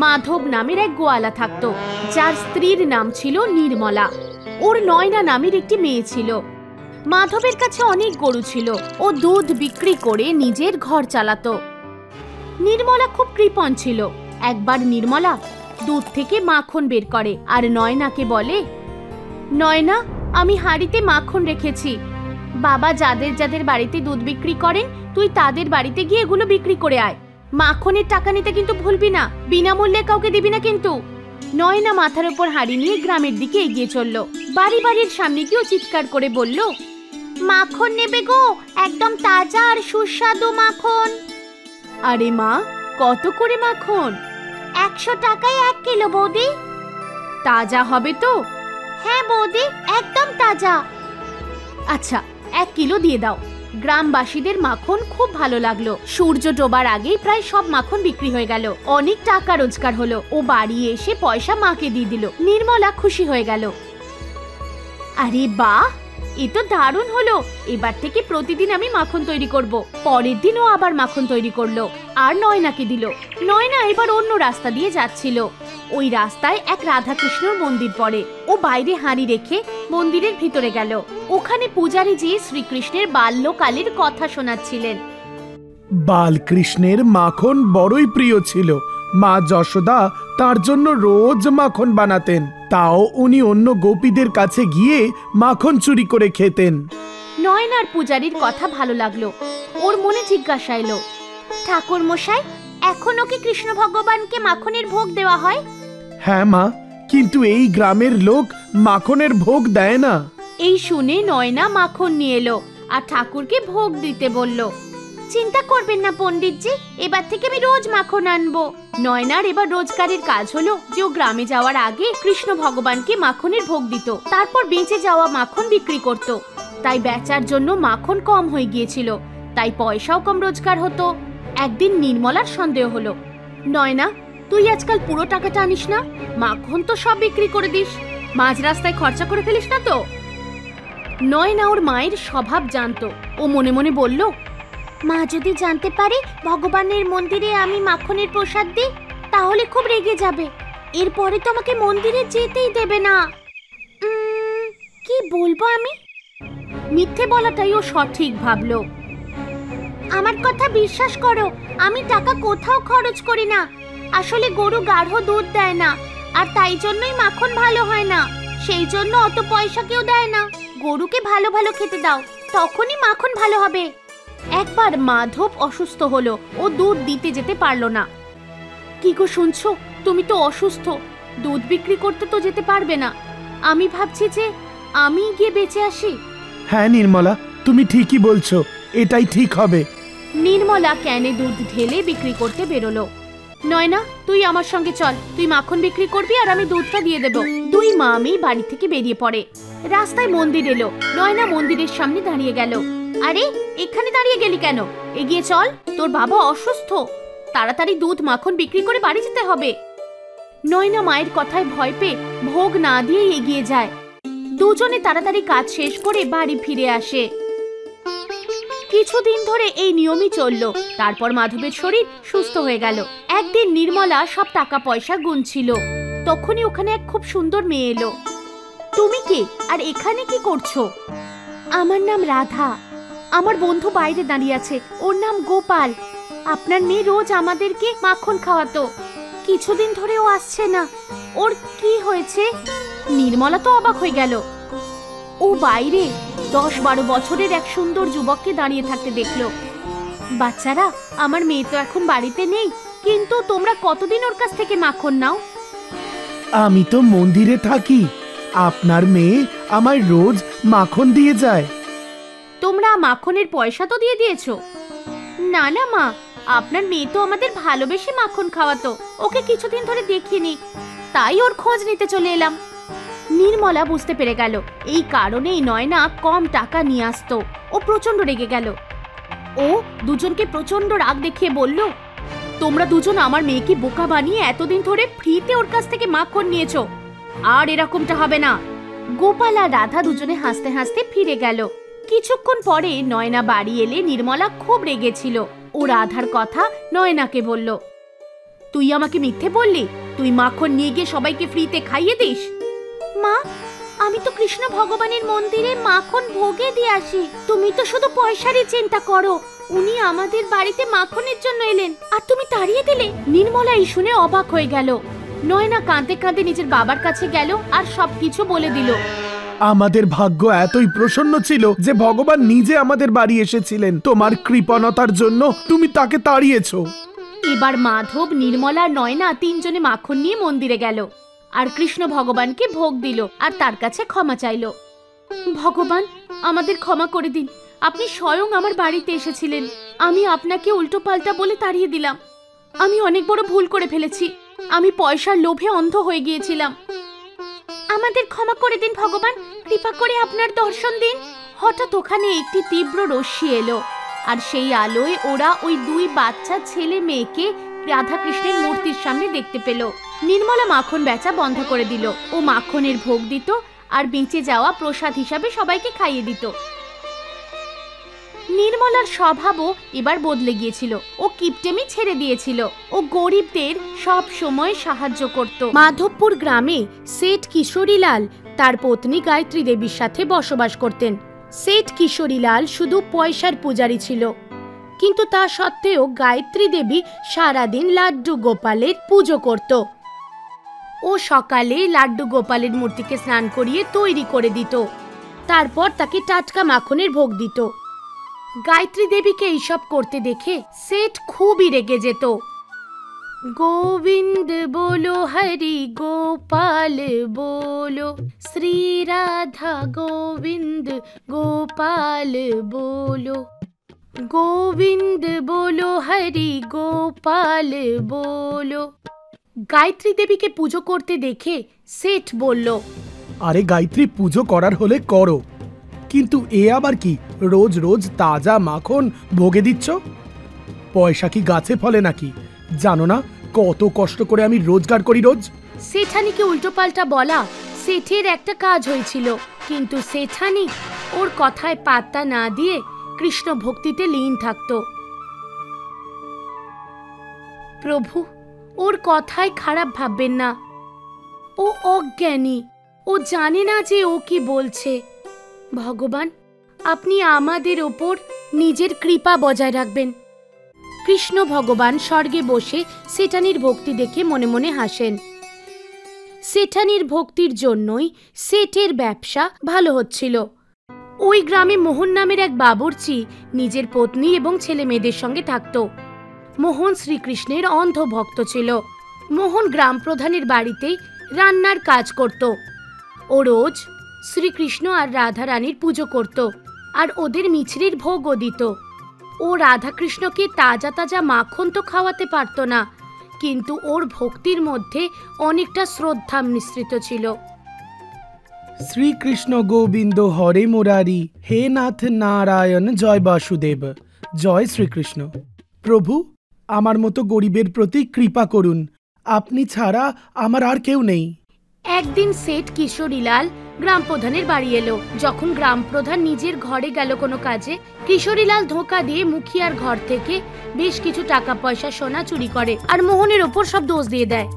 মাধব নামের এক গোয়ালা থাকতো, যার স্ত্রীর নাম ছিল নির্মলা। ওর নয়না নামের একটি মেয়ে ছিল। মাধবের কাছে অনেক গরু ছিল, ও দুধ বিক্রি করে নিজের ঘর চালাতো। নির্মলা খুব কৃপণ ছিল। একবার নির্মলা দুধ থেকে মাখন বের করে আর নয়নাকে বলে, নয়না, আমি হাঁড়িতে মাখন রেখেছি। বাবা যাদের যাদের বাড়িতে দুধ বিক্রি করেন, তুই তাদের বাড়িতে গিয়ে এগুলো বিক্রি করে আয়। মাখনের টাকা নিতে কিন্তু ভুলবি না, বিনামূল্যে কাউকে দিবি না কিন্তু। নয়না মাথার উপর হাঁড়ি নিয়ে গ্রামের দিকে এগিয়ে চলল। বাড়ির সামনে গিয়েও চিৎকার করে বলল, মাখন নেবে গো, একদম তাজা আর সুস্বাদু মাখন। আরে মা, কত করে মাখন? 100 টাকায় 1 কিলো বৌদি। তাজা হবে তো? হ্যাঁ বৌদি, একদম তাজা। আচ্ছা, 1 কিলো দিয়ে দাও। গ্রামবাসীদের মাখন খুব ভালো লাগলো। সূর্য ডোবার আগেই প্রায় সব মাখন বিক্রি হয়ে গেল। অনেক টাকা রোজগার হলো। ও বাড়ি এসে পয়সা মাকে দিয়ে দিল। নির্মলা খুশি হয়ে গেল। আরে বাহ, এ তো দারুণ হলো। এবার থেকে প্রতিদিন আমি মাখন তৈরি করব। পরের দিন ও আবার মাখন তৈরি করলো আর নয়নাকে দিল। নয়না এবার অন্য রাস্তা দিয়ে যাচ্ছিল। ওই রাস্তায় এক রাধাকৃষ্ণর মন্দির পড়ে। ও বাইরে হাঁড়ি রেখে মন্দিরের ভিতরে গেল। ওখানে পূজারী জি শ্রীকৃষ্ণের বাল্যকালের কথা শোনাচ্ছিলেন। বালকৃষ্ণের মাখন বড়ই প্রিয় ছিল। মা যশোদা তার জন্য রোজ মাখন বানাতেন। তাও উনি অন্য গোপীদের কাছে গিয়ে মাখন চুরি করে খেতেন। নয়নার পূজারীর কথা ভালো লাগলো। ওর মনে জিজ্ঞাসা এলো, ঠাকুর মশাই, এখনো কি কৃষ্ণ ভগবানকে মাখনের ভোগ দেওয়া হয়? হ্যাঁ মা, কিন্তু এই গ্রামের লোক মাখনের ভোগ দেয় না। এই শুনে নয়না মাখন নিয়ে এলো আর ঠাকুরকে ভোগ দিতে বলল। চিন্তা করবেন না পণ্ডিতজি, এবার থেকে আমি রোজ মাখন আনবো। নয়নার এবার রোজগারের কাজ হলো যে ও গ্রামে যাওয়ার আগে কৃষ্ণ ভগবানকে মাখনের ভোগ দিত, তারপর বেঁচে যাওয়া মাখন বিক্রি করত। তাই বেচার জন্য মাখন কম হয়ে গিয়েছিল, তাই পয়সাও কম রোজগার হতো। একদিন নির্মলার সন্দেহ হলো, নয়না, তুই আজকাল পুরো টাকাটা আনিস না? মাখন তো সব বিক্রি করে দিস, মাঝ রাস্তায় খরচা করে ফেলিস না তো? নয়না ওর মায়ের স্বভাব জানতো। ও মনে মনে বলল, মা যদি জানতে পারে ভগবানের মন্দিরে আমি মাখনের প্রসাদ দিই, তাহলে খুব রেগে যাবে। এরপরে তো আমাকে মন্দিরে যেতেই দেবে না। কি বলবো আমি? মিথ্যে বলাটাই ও সঠিক ভাবলো। আমার কথা বিশ্বাস করো, আমি টাকা কোথাও খরচ করি না। আসলে গরু গাঢ় দুধ দেয় না, আর তাই জন্যই মাখন ভালো হয় না। সেই জন্য অত পয়সা কেউ দেয় না। গরুকে ভালো ভালো খেতে দাও, তখনই মাখন ভালো হবে। একবার মাধব অসুস্থ হলো, ও দুধ দিতে যেতে পারলো না। কি গো শুনছো, তুমি তো অসুস্থ, দুধ বিক্রি করতে তো যেতে পারবে না। আমি ভাবছি যে আমি গিয়ে বেঁচে আসি। হ্যাঁ নির্মলা, তুমি ঠিকই বলছো, এটাই ঠিক হবে। নির্মলা ক্যানে দুধ ঢেলে বিক্রি করতে বেরোলো। নয়না, তুই আমার সঙ্গে চল, তুই মাখন বিক্রি করবি আর আমি দুধটা দিয়ে দেব। দুই মা মেয়ে বাড়ি থেকে বেরিয়ে পড়ে। রাস্তায় মন্দির এলো। নয়না মন্দিরের সামনে দাঁড়িয়ে গেল। আরে, এখানে দাঁড়িয়ে গেলি কেন? এগিয়ে চল, তোর বাবা অসুস্থ। তাড়াতাড়ি দুধ মাখন বিক্রি করে বাড়ি যেতে হবে। নয়না মায়ের কথায় ভয় পেয়ে ভোগ না দিয়ে এগিয়ে যায়। দুজনে তাড়াতাড়ি কাজ শেষ করে বাড়ি ফিরে আসে। কিছুদিন ধরে এই নিয়মই চলল। তারপর মাধবের শরীর সুস্থ হয়ে গেল। একদিন নির্মলা সব টাকা পয়সা গুনছিল। তখনই ওখানে এক খুব সুন্দর মেয়ে এলো। তুমি কে আর এখানে কি করছো? আমার নাম রাধা। আমার বন্ধু বাইরে দাঁড়িয়ে আছে, ওর নাম গোপাল। আপনার মেয়ে রোজ আমাদেরকে মাখন খাওয়াতো। কিছুদিন ধরে ও আসছে না, ওর কি হয়েছে? নির্মলা তো অবাক হয়ে গেল। ও বাইরে 10-12 বছরের এক সুন্দর যুবককে দাঁড়িয়ে থাকতে দেখলো। বাচ্চারা, আমার মেয়ে তো এখন বাড়িতে নেই, কিন্তু তোমরা কতদিন ওর কাছ থেকে মাখন নাও? আমি তো মন্দিরে থাকি, আপনার মেয়ে আমায় রোজ মাখন দিয়ে যায়। তোমরা মাখনের পয়সা তো দিয়ে দিয়েছো? না না মা, আপনার মেয়ে তো আমাদের ভালোবেসে মাখন খাওয়াতো। ওকে কিছুদিন ধরে দেখিনি, তাই ওর খোঁজ নিতে চলে এলাম। নির্মলা বুঝতে পেরে গেল এই কারণেই নয়না কম টাকা নিয়ে আসতো। ও প্রচন্ড রেগে গেল। ও দুজনকে প্রচন্ড রাগ দেখিয়ে বলল, তোমরা দুজন আমার মেয়েকে বোকা বানিয়ে এতদিন ধরে ফ্রিতে ওর কাছ থেকে মাখন নিয়েছো, আর এরকমটা হবে না। গোপাল আর রাধা দুজনে হাসতে হাসতে ফিরে গেল। কিছুক্ষণ পরে নয়না বাড়ি এলে নির্মলা খুব রেগেছিল। ও রাধার কথা নয়নাকে বলল। তুই আমাকে মিথ্যে বললি? তুই মাখন নিয়ে গিয়ে সবাইকে ফ্রিতে খাইয়ে দিস? মা, আমি তো কৃষ্ণ ভগবানের মন্দিরে মাখন ভোগে দিয়ে আসি। তুমি তো শুধু পয়সারই চিন্তা করো। উনি আমাদের বাড়িতে মাখনের জন্য এলেন আর তুমি তাড়িয়ে দিলে। নির্মলা এই শুনে অবাক হয়ে গেল। নয়না কাঁদতে কাঁদতে নিজের বাবার কাছে গেল আর সবকিছু বলে দিল। আমাদের ভাগ্য এতই প্রসন্ন ছিল যে ভগবান নিজে আমাদের বাড়ি এসেছিলেন। তোমার কৃপণতার জন্য তুমি তাকে তাড়িয়েছো। এবার মাধব, নির্মলা, নয়না তিনজনে মাখন নিয়ে মন্দিরে গেল আর কৃষ্ণ ভগবানকে ভোগ দিল আর তার কাছে ক্ষমা চাইল। ভগবান, আমাদের ক্ষমা করে দিন। আপনি স্বয়ং আমার বাড়িতে এসেছিলেন। আমি আপনাকে উল্টো পাল্টা বলে তাড়িয়ে দিলাম। আমি অনেক বড় ভুল করে ফেলেছি। আমি পয়সার লোভে অন্ধ হয়ে গিয়েছিলাম। আমাদের ক্ষমা করে দিন ভগবান, কৃপা করে আপনার দর্শন দিন। হঠাৎ ওখানে একটি তীব্র রশ্মি এলো আর সেই আলোয় ওরা ওই দুই বাচ্চা ছেলে মেয়েকে রাধাকৃষ্ণের মূর্তির সামনে দেখতে পেল। নির্মলা মাখন বেচা বন্ধ করে দিল। ও মাখনের ভোগ দিত আর বেঁচে যাওয়া প্রসাদ হিসাবে সবাইকে খাইয়ে দিত। নির্মলার স্বভাবও এবার বদলে গিয়েছিল। ও কিপটেমি ছেড়ে দিয়েছিল। ও গরিবদের সব সময় সাহায্য করত। মাধবপুর গ্রামে শেঠ কিশোরীলাল তার পত্নী গায়ত্রী দেবীর সাথে বসবাস করতেন। শেঠ কিশোরীলাল শুধু পয়সার পূজারী ছিল, কিন্তু তা সত্ত্বেও গায়ত্রী দেবী সারাদিন লাড্ডু গোপালের পুজো করত। ও সকালে লাড্ডু গোপালের মূর্তিকে স্নান করিয়ে তৈরি করে দিত, তারপর তাকে টাটকা মাখনের ভোগ দিত। গায়ত্রী দেবীকে এইসব করতে দেখে শেঠ খুবই রেগে যেত। গোবিন্দ बोलो हरि गोपाल बोलो, श्री राधा गोविंद गोपाल बोलो, गोविंद बोलो हरि गोपाल बोलो। গায়ত্রী দেবীকে পুজো করতে দেখে শেঠ বলল, আরে গায়ত্রী, পুজো করার হলে করো, কিন্তু এ আবার কি রোজ রোজ তাজা মাখন ভোগে দিচ্ছ? পয়সা কি গাছে ফলে নাকি? জানো না কত কষ্ট করে আমি রোজগার করি রোজ? সেঠানিকে উল্টো পাল্টা বলা শেঠের একটা কাজ হয়েছিল, কিন্তু সেঠানি ওর কথায় পাত্তা না দিয়ে কৃষ্ণ ভক্তিতে লীন থাকত। প্রভু, ওর কথায় খারাপ ভাববেন না। ও অজ্ঞানী, ও জানে না যে ও কি বলছে। ভগবান, আপনি আমাদের ওপর নিজের কৃপা বজায় রাখবেন। কৃষ্ণ ভগবান স্বর্গে বসে সেঠানির ভক্তি দেখে মনে মনে হাসেন। সেঠানির ভক্তির জন্যই শেঠের ব্যবসা ভালো হচ্ছিল। ওই গ্রামে মোহন নামের এক বাবুর্চি নিজের পত্নী এবং ছেলে মেয়েদের সঙ্গে থাকত। মোহন শ্রীকৃষ্ণের অন্ধ ভক্ত ছিল। মোহন গ্রাম প্রধানের বাড়িতে রান্নার কাজ করত। ও রোজ শ্রীকৃষ্ণ আর রাধা রানীর পুজো করত আর ওদের মিছরির ভোগও দিত। ও রাধাকৃষ্ণকে তাজা তাজা মাখন তো খাওয়াতে পারত না, কিন্তু ওর ভক্তির মধ্যে অনেকটা শ্রদ্ধা মিশ্রিত ছিল। শ্রীকৃষ্ণ গোবিন্দ হরে মুরারি, হে নাথ নারায়ণ, জয় বাসুদেব, জয় শ্রীকৃষ্ণ। প্রভু, আমার মতো গরিবের প্রতি কৃপা করুন, আপনি ছাড়া আমার আর কেউ নেই। একদিন শেঠ কিশোরীলাল গ্রাম প্রধানের বাড়ি এলো। যখন গ্রাম প্রধান নিজের ঘরে গেল কোনো কাজে, কিশোরীলাল ধোঁকা দিয়ে মুখিয়ার ঘর থেকে বেশ কিছু টাকা পয়সা সোনা চুরি করে আর মোহনের ওপর সব দোষ দিয়ে দেয়।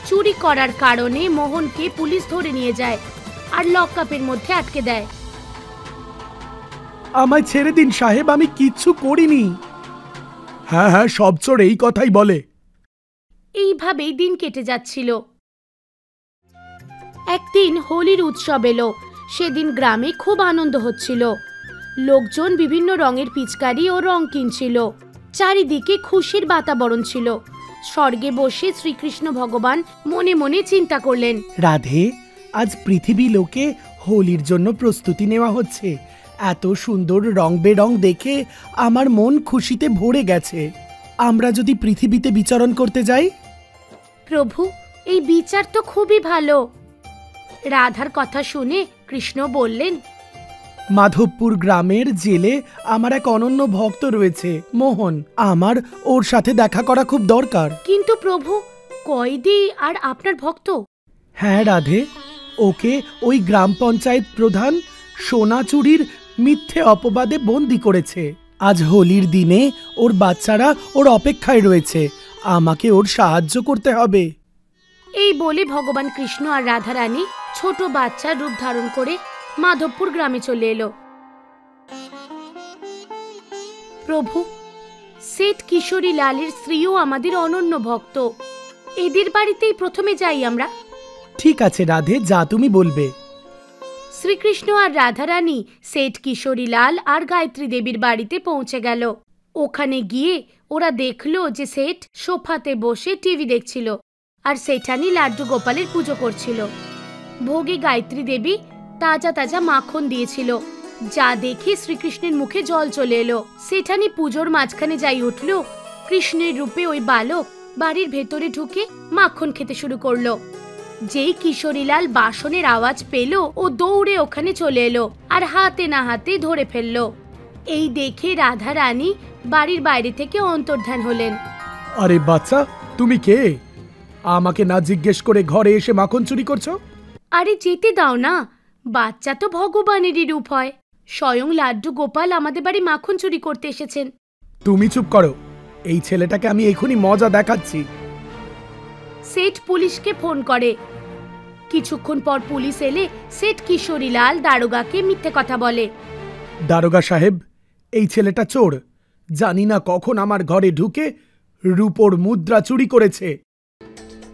চুরি করার কারণে মোহনকে পুলিশ ধরে নিয়ে যায় আর লকআপের মধ্যে আটকে দেয়। আমায় ছেড়ে দিন সাহেব, আমি কিচ্ছু করিনি। হ্যাঁ হ্যাঁ, সব চোর এই কথাই বলে। এইভাবেই দিন কেটে যাচ্ছিল। একদিন হোলির উৎসব এলো। সেদিন গ্রামে খুব আনন্দ হচ্ছিল। লোকজন বিভিন্ন রঙের পিচকারি ও রং কিনছিল। চারিদিকে খুশির বাতাবরণ ছিল। স্বর্গে বসে শ্রীকৃষ্ণ ভগবান মনে মনে চিন্তা করলেন, রাধে, আজ পৃথিবী লোকে হোলির জন্য প্রস্তুতি নেওয়া হচ্ছে। এত সুন্দর রং বেরং দেখে আমার মন খুশিতে ভরে গেছে। আমরা যদি পৃথিবীতে বিচরণ করতে যাই? প্রভু, এই বিচার তো খুবই ভালো। রাধার কথা শুনে কৃষ্ণ বললেন, মাধবপুর গ্রামের জেলে আমার এক অনন্য ভক্ত রয়েছে, মোহন। আমার ওর সাথে দেখা করা খুব দরকার। কিন্তু প্রভু, কয়েদি আর আপনার ভক্ত? হ্যাঁ রাধে, ওকে ওই গ্রাম পঞ্চায়েত প্রধান সোনা চুরির মিথ্যে অপবাদে বন্দি করেছে। আজ হোলির দিনে ওর বাচ্চারা ওর অপেক্ষায় রয়েছে। আমাকে ওর সাহায্য করতে হবে। এই বলে ভগবান কৃষ্ণ আর রাধারানী ছোট বাচ্চার রূপ ধারণ করে মাধবপুর গ্রামে চলে এলো। প্রভু, সেঠ কিশোরী লালের স্ত্রীও আমাদের অনন্য ভক্ত, এদের বাড়িতেই প্রথমে যাই আমরা। ঠিক আছে রাধে, যা তুমি বলবে। শ্রীকৃষ্ণ আর রাধারানী সেঠ কিশোরী লাল আর গায়ত্রী দেবীর বাড়িতে পৌঁছে গেল। ওখানে গিয়ে ওরা দেখলো যে সেঠ সোফাতে বসে টিভি দেখছিল আর সেঠানি লাড্ডু গোপালের পুজো করছিল। ভোগে গায়ত্রী দেবী তাজা তাজা মাখন দিয়েছিল, যা দেখে শ্রীকৃষ্ণের মুখে জল চলে এলো। সেঠানি পুজোর মাঝখানে যাই উঠল, কৃষ্ণের রূপে ওই বালক বাড়ির ভেতরে ঢুকে মাখন খেতে শুরু করলো। যেই কিশোরীলাল বাসনের আওয়াজ পেল, ও দৌড়ে ওখানে চলে এলো আর হাতে না হাতে ধরে ফেললো। এই দেখে রাধা রানী বাড়ির বাইরে থেকে অন্তর্ধান হলেন। আরে বাচ্চা, তুমি কে? আমাকে না জিজ্ঞেস করে ঘরে এসে মাখন চুরি করছো? আরে যেতে দাও না, বাচ্চা তো ভগবানেরই রূপ হয়। স্বয়ং লাড্ডু গোপাল আমাদের বাড়ি মাখন চুরি করতে এসেছেন। তুমি চুপ করো, এই ছেলেটাকে আমি এখনই মজা দেখাচ্ছি। সেঠ পুলিশকে ফোন করে। কিছুক্ষণ পর পুলিশ এলে সেঠ কিশোরীলাল দারোগাকে মিথ্যে কথা বলে। দারোগা সাহেব, এই ছেলেটা চোর, জানি না কখন আমার ঘরে ঢুকে রূপোর মুদ্রা চুরি করেছে।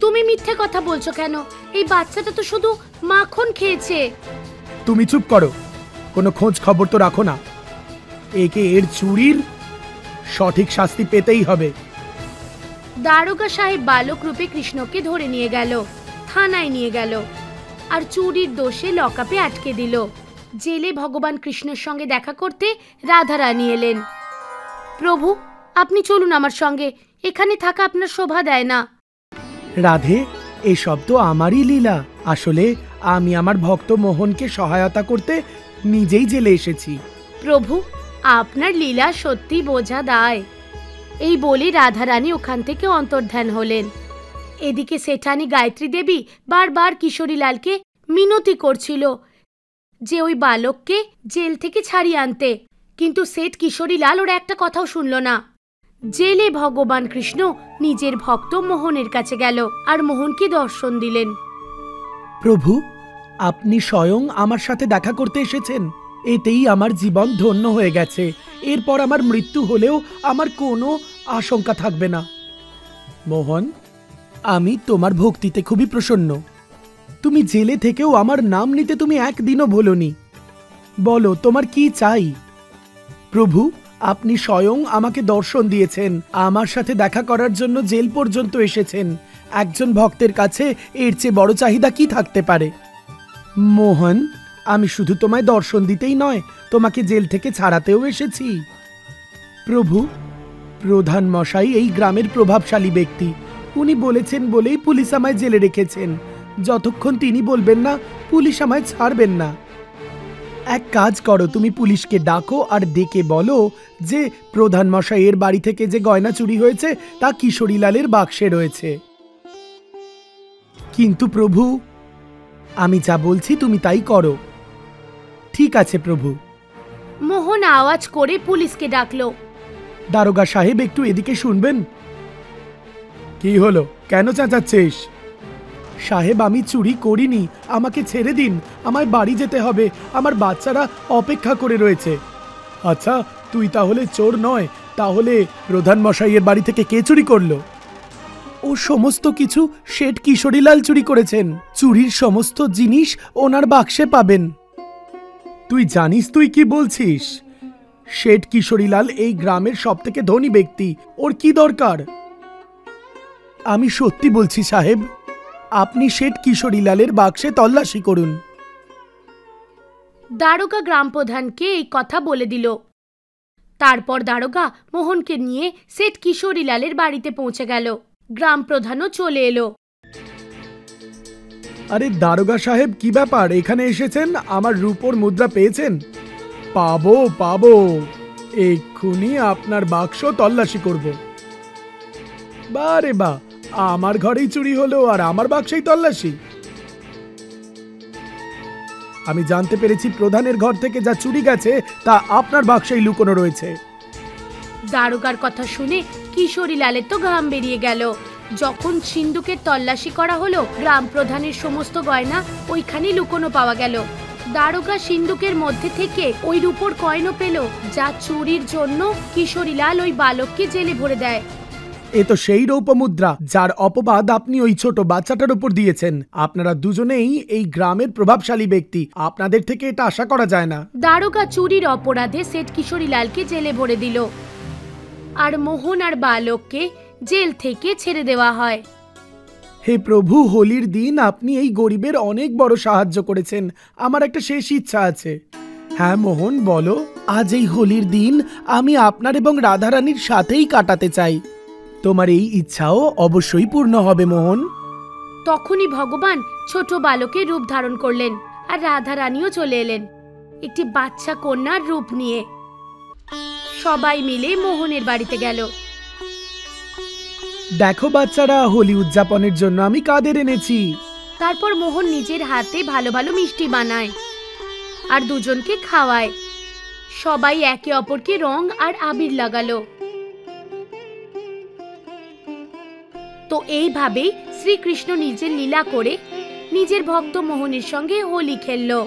তুমি মিথ্যে কথা বলছো কেন? এই বাচ্চাটা তো শুধু মাখন খেয়েছে। তুমি চুপ করো, কোনো খোঁজ খবর তো রাখো না। একে এর চুরির সঠিক শাস্তি পেতেই হবে। দারোগা সাহেব বালক রূপে কৃষ্ণকে ধরে নিয়ে গেল, থানায় নিয়ে গেল আর চুরির দোষে লকআপে আটকে দিল। জেলে ভগবান কৃষ্ণের সঙ্গে দেখা করতে রাধারানী এলেন। প্রভু, আপনি চলুন আমার সঙ্গে, এখানে থাকা আপনার শোভা দেয় না। রাধে, এসব তো আমারই লীলা। আসলে আমি আমার ভক্ত মোহনকে সহায়তা করতে নিজেই জেলে এসেছি। প্রভু, আপনার লীলা সত্যি বোঝা দায়। এই বলে রাধারানী ওখান থেকে অন্তর্ধান হলেন। এদিকে সেঠানি গায়ত্রী দেবী বারবার কিশোরীলালকে মিনতি করছিল যে ওই বালককে জেল থেকে ছাড়িয়ে আনতে, কিন্তু সেঠ কিশোরীলাল ওর একটা কথাও শুনল না। জেলে ভগবান কৃষ্ণ নিজের ভক্ত মোহনের কাছে গেল আর মোহনকে দর্শন দিলেন। প্রভু, আপনি স্বয়ং আমার সাথে দেখা করতে এসেছেন, এতেই আমার জীবন ধন্য হয়ে গেছে। এরপর আমার মৃত্যু হলেও আমার কোনো আশঙ্কা থাকবে না। মোহন, আমি তোমার ভক্তিতে খুবই প্রসন্ন। তুমি জেলে থেকেও আমার নাম নিতে তুমি একদিনও ভোলনি। বলো, তোমার কি চাই? প্রভু, আপনি স্বয়ং আমাকে দর্শন দিয়েছেন, আমার সাথে দেখা করার জন্য জেল পর্যন্ত এসেছেন। একজন ভক্তের কাছে এর চেয়ে বড় চাহিদা কি থাকতে পারে? মোহন, আমি শুধু তোমায় দর্শন দিতেই নয়, তোমাকে জেল থেকে ছাড়াতেও এসেছি। প্রভু, প্রধান মশাই এই গ্রামের প্রভাবশালী ব্যক্তি, উনি বলেছেন বলেই পুলিশ আমায় জেলে রেখেছেন। যতক্ষণ তিনি বলবেন না, পুলিশ আমায় ছাড়বেন না। এক কাজ করো, তুমি পুলিশকে ডাকো আর ডেকে বলো যে প্রধান মশাইয়ের বাড়ি থেকে যে গয়না চুরি হয়েছে তা কিশোরীলালের বাক্সে রয়েছে। কিন্তু প্রভু, আমি যা বলছি তুমি তাই করো। ঠিক আছে প্রভু। মোহন আওয়াজ করে পুলিশকে ডাকলো। দারোগা সাহেব, একটু এদিকে শুনবেন। কি হলো, কেন চেঁচাচ্ছিস? সাহেব, আমি চুরি করিনি, আমাকে ছেড়ে দিন, আমায় বাড়ি যেতে হবে, আমার বাচ্চারা অপেক্ষা করে রয়েছে। আচ্ছা, তুই তাহলে চোর নয়, তাহলে প্রধান মশাইয়ের বাড়ি থেকে কে চুরি করলো? ও সমস্ত কিছু শেঠ কিশোরীলাল চুরি করেছেন। চুরির সমস্ত জিনিস ওনার বাক্সে পাবেন। তুই জানিস তুই কি বলছিস? শেঠ কিশোরীলাল এই গ্রামের সবথেকে ধনী ব্যক্তি, ওর কি দরকার? আমি সত্যি বলছি সাহেব, আপনি শেঠ কিশোরীলালের বাক্সে তল্লাশি করুন। দারোগা গ্রাম প্রধানকে এই কথা বলে দিল। তারপর দারোগা মোহনকে নিয়ে সেঠ কিশোরীলালের বাড়িতে পৌঁছে গেল। গ্রাম প্রধানও চলে এলো। আরে দারোগা সাহেব, কি ব্যাপার, এখানে এসেছেন? আমার রূপোর মুদ্রা পেয়েছেন? পাবো পাবো, এক্ষুনি আপনার বাক্স তল্লাশি করব। বারে বা, আমার ঘরেই চুরি হলো আর আমার বাক্সেই তল্লাশি? আমি জানতে পেরেছি প্রধানের ঘর থেকে যা চুরি গেছে তা আপনার বাক্সেই লুকোনো রয়েছে। দারোগার কথা শুনে কিশোরী লালের তো ঘাম বেরিয়ে গেল। যখন সিন্ধুকের তল্লাশি করা হলো, গ্রাম প্রধানের সমস্ত গয়না ওইখানেই লুকোনো পাওয়া গেল। দারোগা সিন্ধুকের মধ্যে থেকে ওই রূপোর কয়েনও পেল, যা চুরির জন্য কিশোরীলাল ওই বালককে জেলে ভরে দেয়। এ তো সেই রৌপ্যমুদ্রা যার অপবাদ আপনি ওই ছোট বাচ্চাটার উপর দিয়েছেন। আপনারা দুজনেই এই গ্রামের প্রভাবশালী ব্যক্তি, আপনাদের থেকে এটা আশা করা যায় না। দারোগা চুরির অপরাধে সেট কিশোরীলালকে জেলে ভরে দিল, আর মোহন আর বালককে জেল থেকে ছেড়ে দেওয়া হয়। হে প্রভু, হোলির দিন আপনি এই গরিবের অনেক বড় সাহায্য করেছেন। আমার একটা শেষ ইচ্ছা আছে। হ্যাঁ মোহন, বলো। আজ এই হোলির দিন আমি আপনার এবং রাধারানীর সাথেই কাটাতে চাই। তোমার এই ইচ্ছাও অবশ্যই পূর্ণ হবে মোহন। তখনই ভগবান ছোট বালকের রূপ ধারণ করলেন, আর রাধা রানীও চলে এলেন একটি বাচ্চা কন্যার রূপ নিয়ে। সবাই মিলে মোহনের বাড়িতে গেল। দেখো বাচ্চারা, হোলি উদযাপনের জন্য আমি কাদের এনেছি। তারপর মোহন নিজের হাতে ভালো ভালো মিষ্টি বানায় আর দুজনকে খাওয়ায়। সবাই একে অপরকে রং আর আবির লাগালো। তো এইভাবেই শ্রীকৃষ্ণ নিজের লীলা করে নিজের ভক্ত মোহনের সঙ্গে হোলি খেললো।